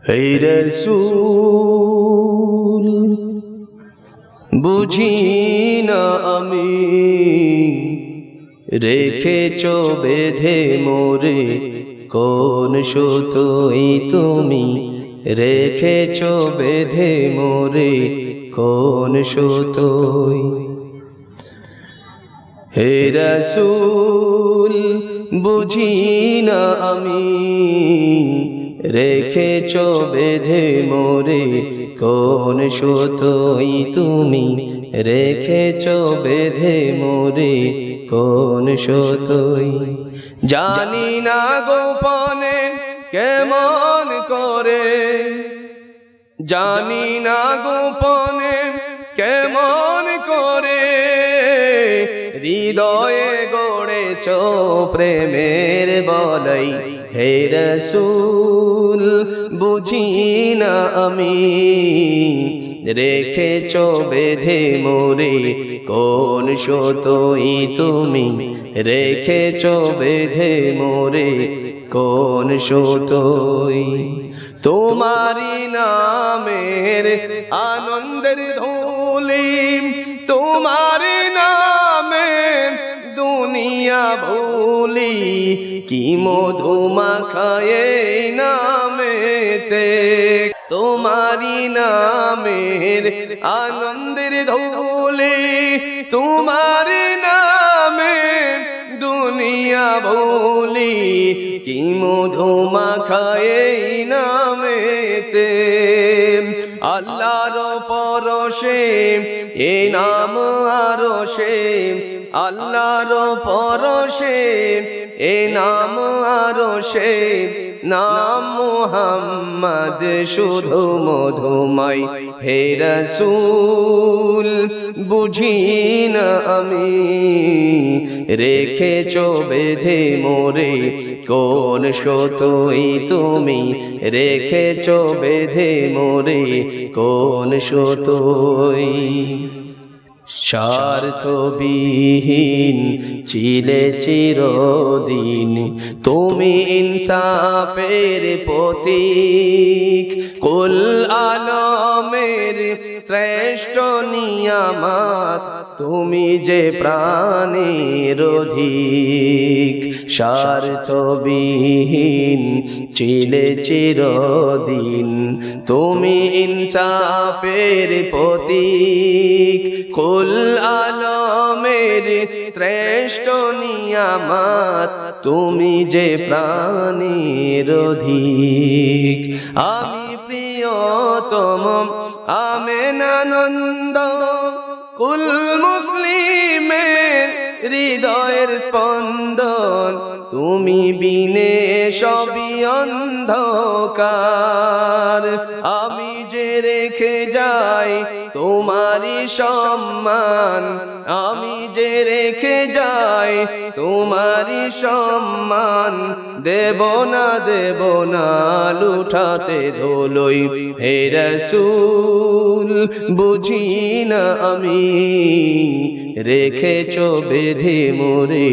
হে রাসূল বুঝি না আমি রেখেছ বেঁধে মোরে কোন সুতোই তুমি রেখেছ বেঁধে মোরে কোন সুতোই হে রাসূল বুঝি না আমি রেখেছ বেঁধে মোরে কোন সুতোই তুমি রেখেছ বেঁধে মোরে কোন সুতোই জানি না গোপনে কেমন করে জানি না গোপনে কেমন করে হৃদয়ে গড়েছ প্রেমের বলাই হে রাসূল বুঝি না আমি রেখেছ বেঁধে মোরে কোন সুতোই তুমি রেখেছ বেঁধে মোরে কোন সুতোই তোমারি নামের আনন্দের ধুলি তোমারি নামে দুনিয়া ভুলি কি মধু মাখায়ে নামেতে তোমারি নামের আনন্দের ধুলি তোমারি নামে দুনিয়া ভুলি কি মধু মাখায়ে নামেতে আল্লাহর পরশে এ নাম আরশে আল্লাহর পরশে এ নাম আরশে নাম মুহাম্মদ শুধু মধুময় হে রাসূল বুঝি না আমি রেখেছ বেঁধে মোরে কোন সুতোই তুমি রেখেছ বেঁধে মোরে কোন সুতোই স্বার্থবিহীন ছিলে চিরদিন তুমি ইনসাফের প্রতীক কুল আলমের শ্রেষ্ঠ নিয়ামত তুমি যে প্রাণের অধিক স্বার্থবিহীন ছিলে চিরদিন তুমি ইনসাফের প্রতীক কুল আলমের শ্রেষ্ঠ নিয়ামত তুমি যে প্রাণের অধিক আমি প্রিয়তম আমেনানন্দ কুল মুসলিমের হৃদয়ের স্পন্দন তুমি বিনে সবই অন্ধকার আমি যে রেখে যাই তোমারি সম্মান আমি যে রেখে যাই তোমারি সম্মান দেব না লুঠাতে ধুলোই হে রাসূল বুঝি না আমি রেখেছ বেঁধে মোরে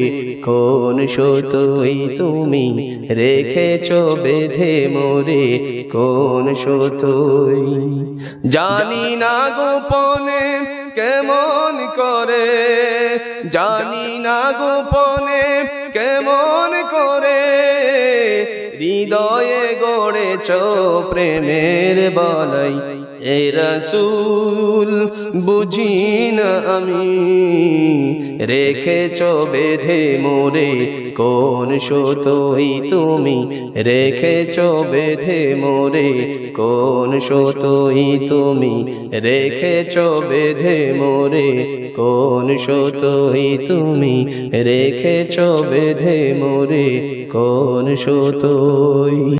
কোন সুতোই তুমি রেখেছ বেঁধে মোরে কোন সুতোই জানি না গোপনে কেমন করে জানি না গোপনে কেমন করে হৃদয়ে গড়েছ প্রেমের বলাই হে রাসূল বুঝি না আমি রেখেছ বেঁধে মোরে কোন সুতোই তুমি রেখেছ বেঁধে মোরে কোন সুতোই তুমি রেখেছ বেঁধে মোরে কোন সুতোই তুমি রেখেছ বেঁধে মোরে কোন সুতোই।